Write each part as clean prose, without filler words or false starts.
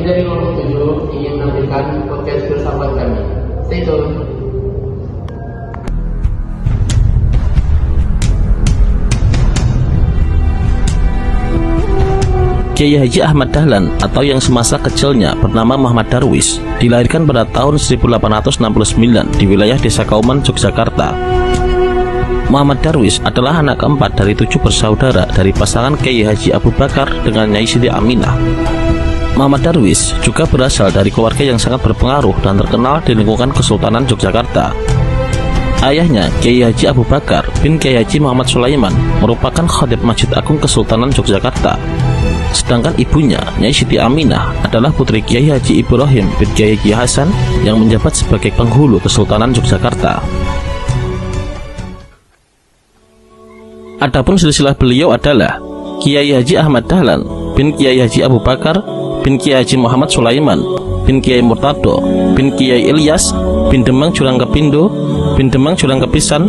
dari 07 ingin menampilkan podcast bersahabat kami. Stay tune. Kiai Haji Ahmad Dahlan atau yang semasa kecilnya bernama Muhammad Darwis dilahirkan pada tahun 1869 di wilayah Desa Kauman, Yogyakarta. Muhammad Darwis adalah anak keempat dari 7 bersaudara dari pasangan Kiai Haji Abu Bakar dengan Nyai Siti Aminah. Muhammad Darwis juga berasal dari keluarga yang sangat berpengaruh dan terkenal di lingkungan Kesultanan Yogyakarta. Ayahnya, Kiai Haji Abu Bakar bin Kiai Haji Muhammad Sulaiman, merupakan khatib Masjid Agung Kesultanan Yogyakarta. Sedangkan ibunya, Nyai Siti Aminah, adalah putri Kiai Haji Ibrahim bin Kiai Haji Hasan yang menjabat sebagai penghulu Kesultanan Yogyakarta. Adapun silsilah beliau adalah Kiai Haji Ahmad Dahlan bin Kiai Haji Abu Bakar bin Kiai Haji Muhammad Sulaiman bin Kiai Murtado bin Kiai Ilyas bin Demang Jurang Kepindo bin Demang Jurang Kepisan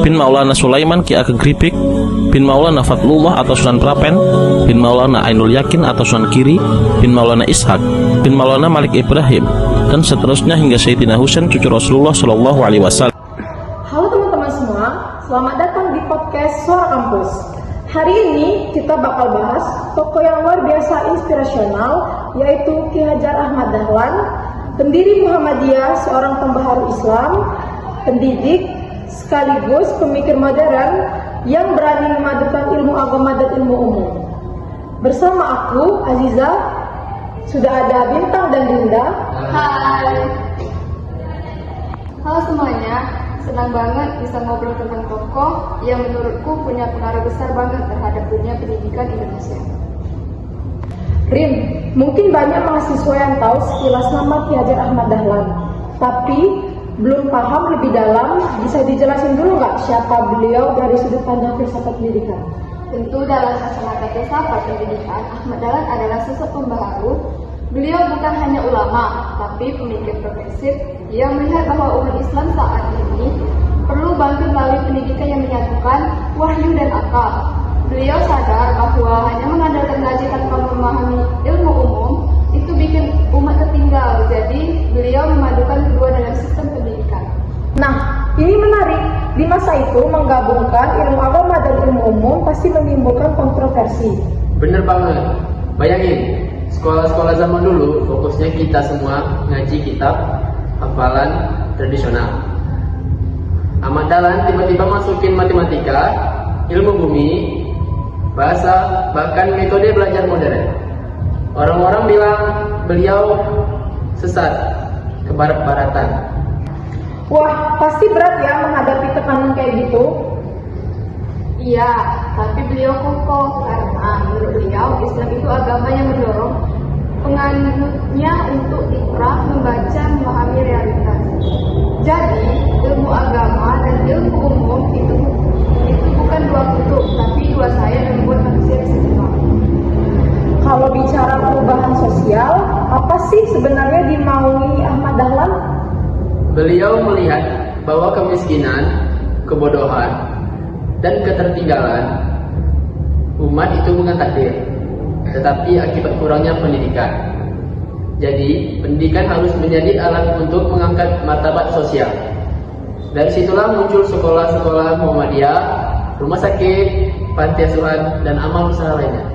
bin Maulana Sulaiman Ki Ageng Gribik bin Maulana Fatlullah atau Sunan Prapen bin Maulana Ainul Yakin atau Sunan Giri bin Maulana Ishak bin Maulana Malik Ibrahim dan seterusnya hingga Sayyidina Husain cucu Rasulullah Shallallahu Alaihi Wasallam. Halo teman-teman semua, selamat datang di podcast Suara Kampus. Hari ini kita bakal bahas tokoh yang luar biasa inspirasional, yaitu Ki Hajar Ahmad Dahlan, pendiri Muhammadiyah, seorang pembaharu Islam, pendidik, sekaligus pemikir modern yang berani memadukan ilmu agama dan ilmu umum. Bersama aku, Aziza, sudah ada Bintang dan Dinda. Hai. Halo semuanya, senang banget bisa ngobrol tentang tokoh yang menurutku punya pengaruh besar banget terhadap dunia pendidikan Indonesia. Rin, mungkin banyak mahasiswa yang tahu sekilas nama Ki Hajar Ahmad Dahlan, tapi belum paham lebih dalam. Bisa dijelasin dulu nggak siapa beliau dari sudut pandang filsafat pendidikan? Tentu dalam kacamata filsafat pendidikan, Ahmad Dahlan adalah sosok pembaharu. Beliau bukan hanya ulama, tapi pemikir progresif yang melihat bahwa umat Islam saat ini perlu bangkit melalui pendidikan yang menyatukan wahyu dan akal. Beliau sadar bahwa hanya mengandalkan ngaji tanpa memahami ilmu umum itu bikin umat tertinggal. Jadi beliau memadukan kedua dalam sistem pendidikan. Nah, ini menarik. Di masa itu menggabungkan ilmu agama dan ilmu umum pasti menimbulkan kontroversi. Bener banget. Bayangin, sekolah-sekolah zaman dulu fokusnya kita semua ngaji kitab hafalan tradisional. Ahmad Dahlan tiba-tiba masukin matematika, ilmu bumi, bahasa, bahkan metode belajar modern. Orang-orang bilang beliau sesat, ke barat-baratan. Wah, pasti berat ya menghadapi tekanan kayak gitu. Iya, tapi beliau kokoh karena menurut beliau Islam itu agama yang mendorong penganutnya untuk ikrah, membaca, memahami realitas. Jadi ilmu agama dan ilmu umum itu bukan dua kutub, tapi dua sayap yang membuat manusia seimbang. Kalau bicara perubahan sosial, apa sih sebenarnya dimaui Ahmad Dahlan? Beliau melihat bahwa kemiskinan, kebodohan, dan ketertinggalan umat itu bukan takdir, tetapi akibat kurangnya pendidikan. Jadi, pendidikan harus menjadi alat untuk mengangkat martabat sosial. Dari situlah muncul sekolah-sekolah Muhammadiyah, rumah sakit, panti asuhan, dan amal usaha lainnya.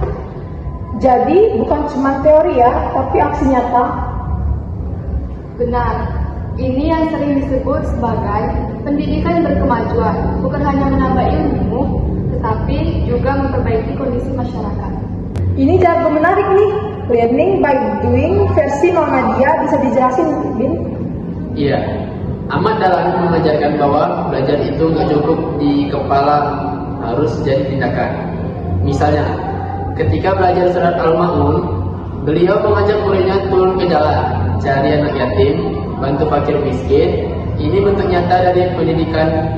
Jadi, bukan cuma teori ya, tapi aksi nyata. Benar. Ini yang sering disebut sebagai pendidikan berkemajuan, bukan hanya menambah ilmu, tetapi juga memperbaiki kondisi masyarakat. Ini jargon menarik nih, learning by doing versi Muhammadiyah, bisa dijelasin, Bin? Iya, Ahmad Dahlan mengajarkan bahwa belajar itu nggak cukup di kepala, harus jadi tindakan. Misalnya, ketika belajar surat Al-Ma'un, beliau mengajak muridnya turun ke jalan, cari anak yatim, bantu fakir miskin. Ini bentuk nyata dari pendidikan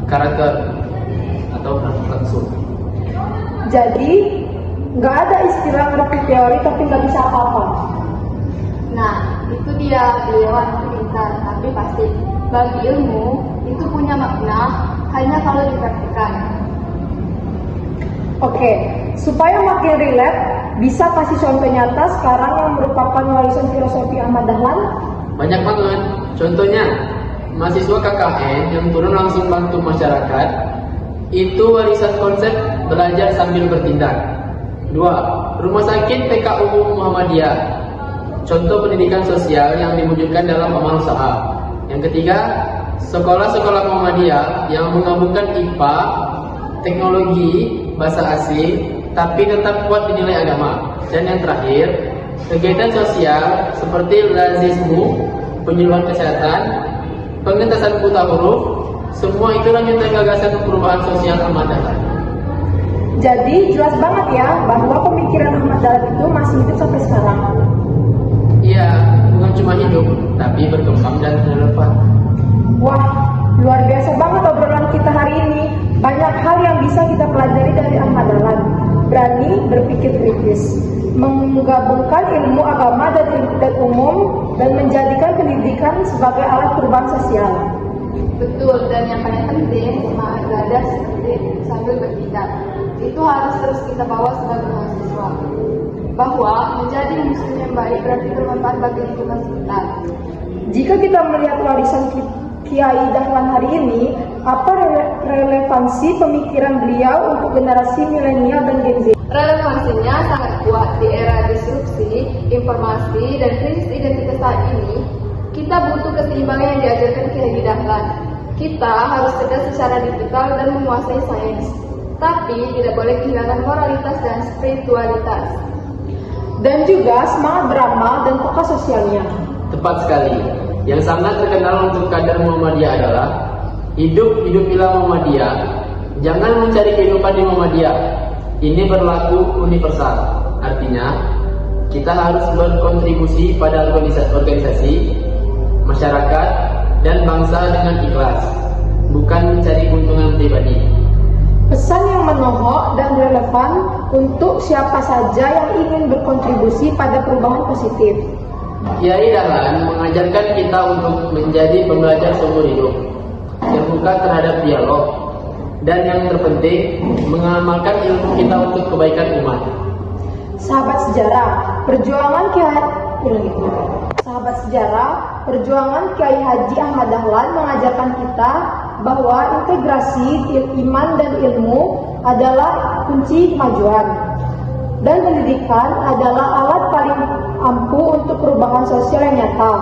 karakter atau langsung. Jadi, nggak ada istilah ngerti teori tapi nggak bisa apa-apa. Nah, itu dia beliau anak pintar, tapi pasti bagi ilmu itu punya makna hanya kalau dipraktikkan. Oke, supaya makin relate, bisa kasih contoh nyata sekarang yang merupakan warisan filosofi Ahmad Dahlan? Banyak banget. Contohnya, mahasiswa KKN yang turun langsung bantu masyarakat, itu warisan konsep belajar sambil bertindak. 2. Rumah sakit PKU Muhammadiyah, contoh pendidikan sosial yang diwujudkan dalam amal usaha. Yang ketiga, sekolah-sekolah Muhammadiyah yang menggabungkan IPA, teknologi, bahasa asing, tapi tetap kuat dinilai agama. Dan yang terakhir, kegiatan sosial seperti lazismu, penyuluhan kesehatan, pengentasan buta huruf, semua itu lanjutan gagasan perubahan sosial Ahmad Dahlan. Jadi jelas banget ya bahwa pemikiran Ahmad Dahlan itu masih hidup sampai sekarang. Iya, bukan cuma hidup, tapi berkembang dan relevan. Wah, luar biasa banget obrolan kita hari ini. Banyak hal yang bisa kita pelajari dari Ahmad Dahlan. Berani berpikir kritis, menggabungkan ilmu agama dan umum, dan menjadikan pendidikan sebagai alat perubahan sosial. Betul, dan yang paling penting, semangat belajar seperti sambil bertindak. Itu harus terus kita bawa sebagai mahasiswa. Bahwa menjadi muslim yang baik berarti bermanfaat bagi lingkungan sekitar. Jika kita melihat warisan Kiai Dahlan hari ini, apa relevansi pemikiran beliau untuk generasi milenial dan Gen Z? Relevansinya sangat kuat di era disrupsi, informasi, dan krisis identitas saat ini. Kita butuh keseimbangan yang diajarkan Kiai Dahlan. Kita harus cerdas secara digital dan menguasai sains, tapi tidak boleh kehilangan moralitas dan spiritualitas. Dan juga semangat beramal dan peka sosialnya. Tepat sekali. Yang sangat terkenal untuk kadar Muhammadiyah adalah hidupilah Muhammadiyah. Jangan mencari kehidupan di Muhammadiyah. Ini berlaku universal. Artinya, kita harus berkontribusi pada organisasi, masyarakat, dan bangsa dengan ikhlas, bukan mencari keuntungan pribadi. Pesan yang menohok dan relevan untuk siapa saja yang ingin berkontribusi pada perubahan positif. Kiai Dahlan mengajarkan kita untuk menjadi pembelajar seumur hidup, terbuka terhadap dialog, dan yang terpenting, mengamalkan ilmu kita untuk kebaikan umat. Sahabat sejarah, perjuangan Kiai Haji Ahmad Dahlan mengajarkan kita bahwa integrasi iman dan ilmu adalah kunci kemajuan, dan pendidikan adalah alat paling ampuh untuk perubahan sosial yang nyata.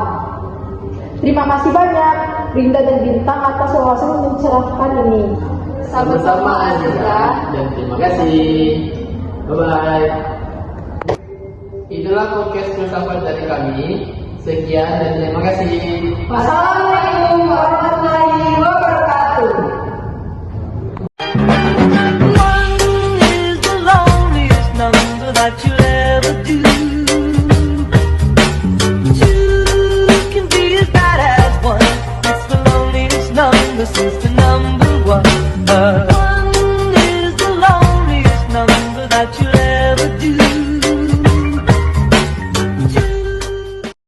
Terima kasih banyak Rinda dan Bintang atas wawasan yang mencerahkan ini. Sama-sama Aziza, dan terima kasih. Bye-bye. Itulah podcast filsafat dari kami. Sekian dan terima kasih. Wassalamualaikum warahmatullahi wabarakatuh. One is the loneliest number that you'll ever do. Two can be as bad as one. It's the loneliest number since the